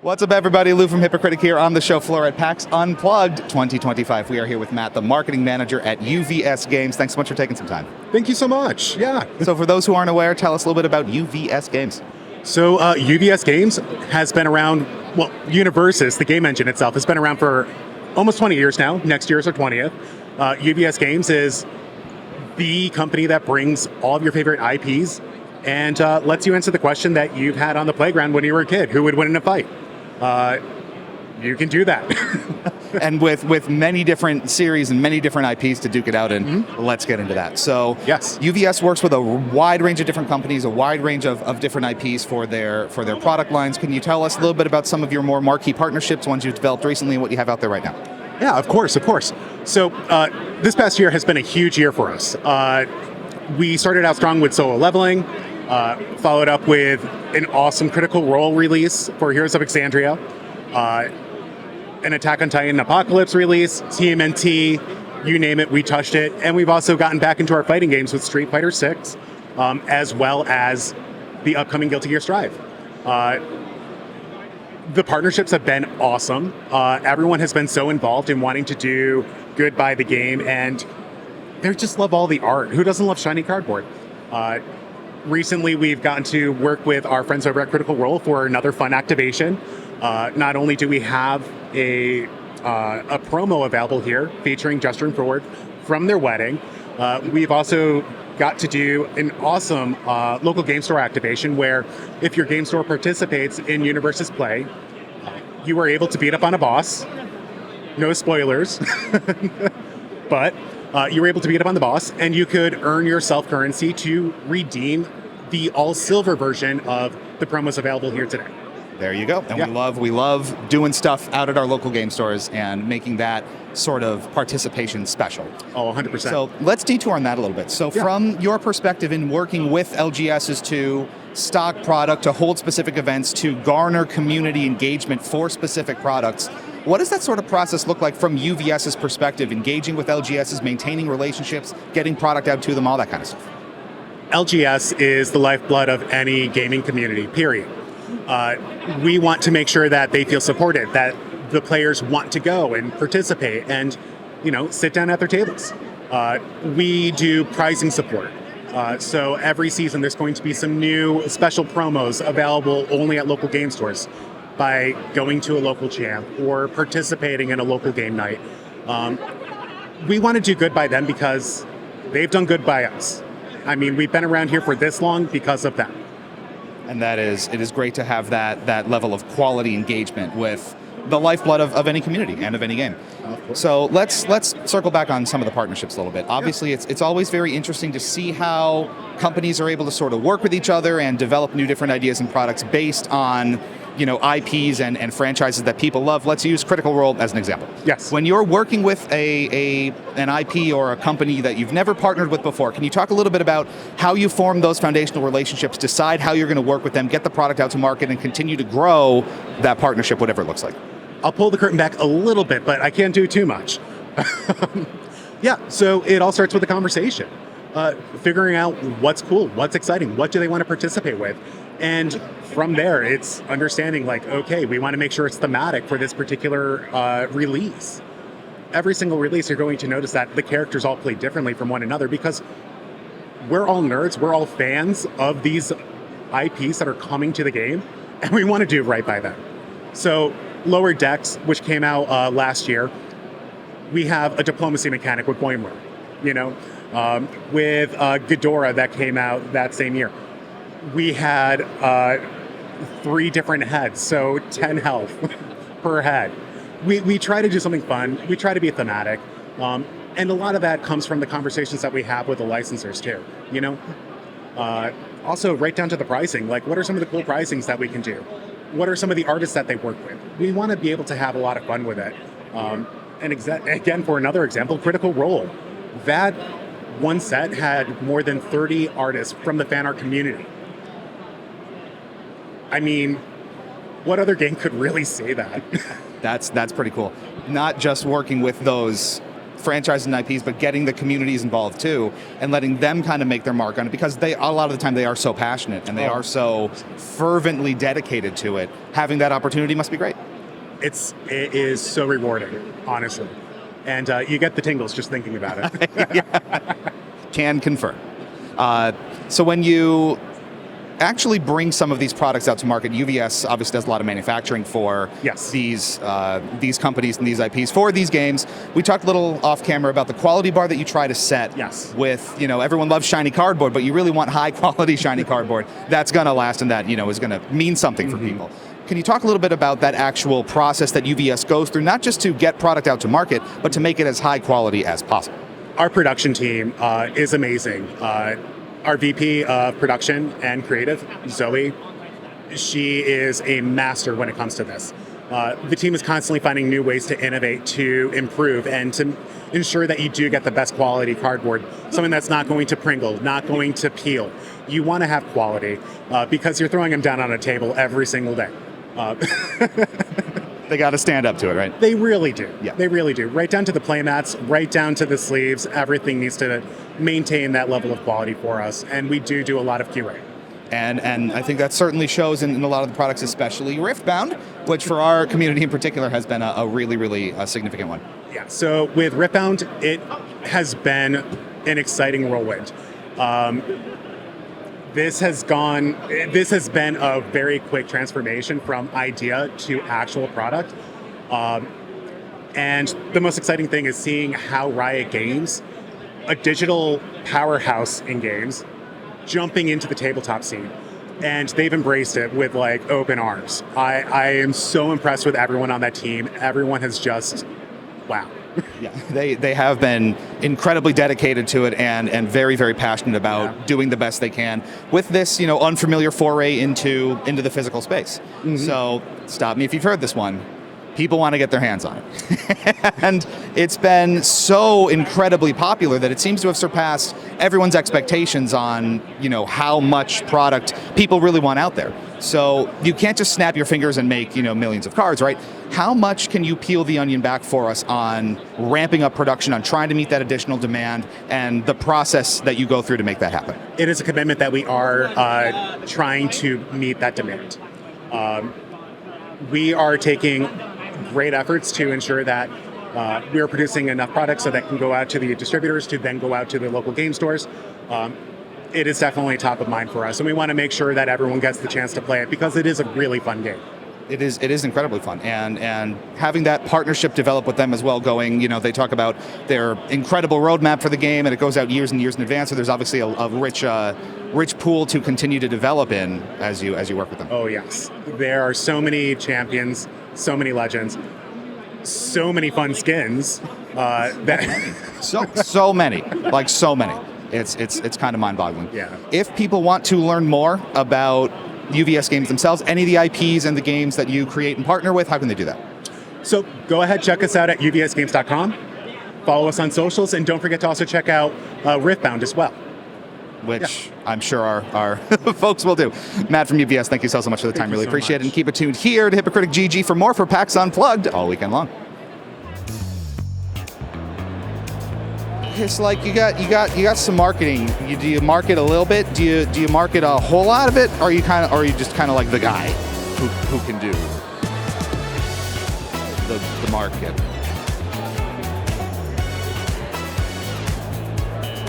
What's up, everybody? Lou from Hypocritic here on the show floor at PAX Unplugged 2025. We are here with Matt, the marketing manager at UVS Games. Thanks so much for taking some time. Thank you so much. Yeah. So for those who aren't aware, tell us a little bit about UVS Games. So UVS Games has been around, well, Universus, the game engine itself, has been around for almost 20 years now. Next year is our 20th. UVS Games is the company that brings all of your favorite IPs and lets you answer the question that you've had on the playground when you were a kid. Who would win in a fight? You can do that. And with many different series and many different IPs to duke it out in, let's get into that. So Yes. UVS works with a wide range of different companies, a wide range of different IPs for their product lines. Can you tell us a little bit about some of your more marquee partnerships, ones you've developed recently, and what you have out there right now? Yeah, of course. So this past year has been a huge year for us. We started out strong with solo leveling, followed up with an awesome Critical Role release for Heroes of Exandria, an Attack on Titan Apocalypse release, TMNT, you name it, we touched it. And we've also gotten back into our fighting games with Street Fighter 6, as well as the upcoming Guilty Gear Strive. The partnerships have been awesome. Everyone has been so involved in wanting to do good by the game, and they just love all the art. Who doesn't love shiny cardboard? Recently, we've gotten to work with our friends over at Critical Role for another fun activation. Not only do we have a promo available here featuring Gesture and Forward from their wedding, we've also got to do an awesome local game store activation where if your game store participates in Universus Play, you are able to beat up on a boss. No spoilers, but you were able to beat up on the boss, and you could earn yourself currency to redeem the all-silver version of the promos available here today. There you go. And Yeah. we love doing stuff out at our local game stores and making that sort of participation special. Oh, 100%. So let's detour on that a little bit. So Yeah. from your perspective in working with LGSs to stock product, to hold specific events, to garner community engagement for specific products, what does that sort of process look like from UVS's perspective, engaging with LGSs, maintaining relationships, getting product out to them, all that kind of stuff? LGS is the lifeblood of any gaming community, period. We want to make sure that they feel supported, that the players want to go and participate and, sit down at their tables. We do pricing support. So every season there's going to be some new special promos available only at local game stores by going to a local champ or participating in a local game night. We want to do good by them because they've done good by us. I mean, we've been around here for this long because of them. And it is great to have that level of quality engagement with the lifeblood of any community and of any game. So let's circle back on some of the partnerships a little bit. Obviously, it's always very interesting to see how companies are able to sort of work with each other and develop new different ideas and products based on IPs and franchises that people love. Let's use Critical Role as an example. Yes. When you're working with an IP or a company that you've never partnered with before, can you talk a little bit about how you form those foundational relationships, decide how you're going to work with them, get the product out to market, and continue to grow that partnership, whatever it looks like? I'll pull the curtain back a little bit, but I can't do too much. Yeah, so it all starts with a conversation. Figuring out what's cool, what's exciting, what do they want to participate with. And from there, it's understanding okay, we want to make sure it's thematic for this particular release. Every single release, you're going to notice that the characters all play differently from one another because we're all nerds, we're all fans of these IPs that are coming to the game, and we want to do right by them. So Lower Decks, which came out last year, we have a diplomacy mechanic with Boimler, with Ghidorah that came out that same year. We had 3 different heads, so 10 health per head. We try to do something fun. We try to be thematic. And a lot of that comes from the conversations that we have with the licensors too, Also, right down to the pricing. What are some of the cool pricings that we can do? What are some of the artists that they work with? We want to be able to have a lot of fun with it. And again, for another example, Critical Role. That one set had more than 30 artists from the fan art community. I mean, what other game could really say that? That's pretty cool. Not just working with those franchises and IPs, but getting the communities involved too, and letting them kind of make their mark on it, because they, a lot of the time, they are so passionate and they are so fervently dedicated to it. Having that opportunity must be great. It is so rewarding, honestly. And you get the tingles just thinking about it. Can confirm. So when you actually bring some of these products out to market, UVS obviously does a lot of manufacturing for these companies and these IPs for these games. We talked a little off camera about the quality bar that you try to set with, everyone loves shiny cardboard, but you really want high quality shiny cardboard that's going to last and that, is going to mean something for people. Can you talk a little bit about that actual process that UVS goes through, not just to get product out to market, but to make it as high quality as possible? Our production team is amazing. Our VP of production and creative, Zoe, she is a master when it comes to this. The team is constantly finding new ways to innovate, to improve, and to ensure that you do get the best quality cardboard, something that's not going to pringle, not going to peel. You want to have quality because you're throwing them down on a table every single day. They got to stand up to it, right? They really do. Yeah. They really do. Right down to the playmats, right down to the sleeves, everything needs to maintain that level of quality for us. And we do a lot of QA. And I think that certainly shows in a lot of the products, especially Riftbound, which for our community in particular has been a really, really significant one. Yeah, so with Riftbound, it has been an exciting whirlwind. This has been a very quick transformation from idea to actual product. And the most exciting thing is seeing how Riot Games, a digital powerhouse in games, jumping into the tabletop scene. And they've embraced it with open arms. I am so impressed with everyone on that team. Everyone has just, wow. Yeah, they have been incredibly dedicated to it and very, very passionate about doing the best they can with this, unfamiliar foray into the physical space. So stop me if you've heard this one. People want to get their hands on it. And it's been so incredibly popular that it seems to have surpassed everyone's expectations on, how much product people really want out there. So you can't just snap your fingers and make, millions of cards, right? How much can you peel the onion back for us on ramping up production, on trying to meet that additional demand, and the process that you go through to make that happen? It is a commitment that we are trying to meet that demand. We are taking great efforts to ensure that we are producing enough products so that can go out to the distributors to then go out to the local game stores. It is definitely top of mind for us, and we want to make sure that everyone gets the chance to play it because it is a really fun game. It is incredibly fun, and having that partnership develop with them as well. Going, they talk about their incredible roadmap for the game, and it goes out years and years in advance. So there's obviously a rich pool to continue to develop in as you work with them. Oh yes, there are so many champions, so many legends, so many fun skins. So many. It's kind of mind-boggling. Yeah. If people want to learn more about UVS games themselves, any of the IPs and the games that you create and partner with, how can they do that? So go ahead, check us out at uvsgames.com. Follow us on socials, and don't forget to also check out Riftbound as well. Which I'm sure our folks will do. Matt from UVS, thank you so much for the time. Really appreciate it. And keep it tuned here to Hypocritic GG for more for PAX Unplugged all weekend long. It's like you got some marketing. Do you market a little bit? Do you market a whole lot of it? Or are you just kind of like the guy who can do the market?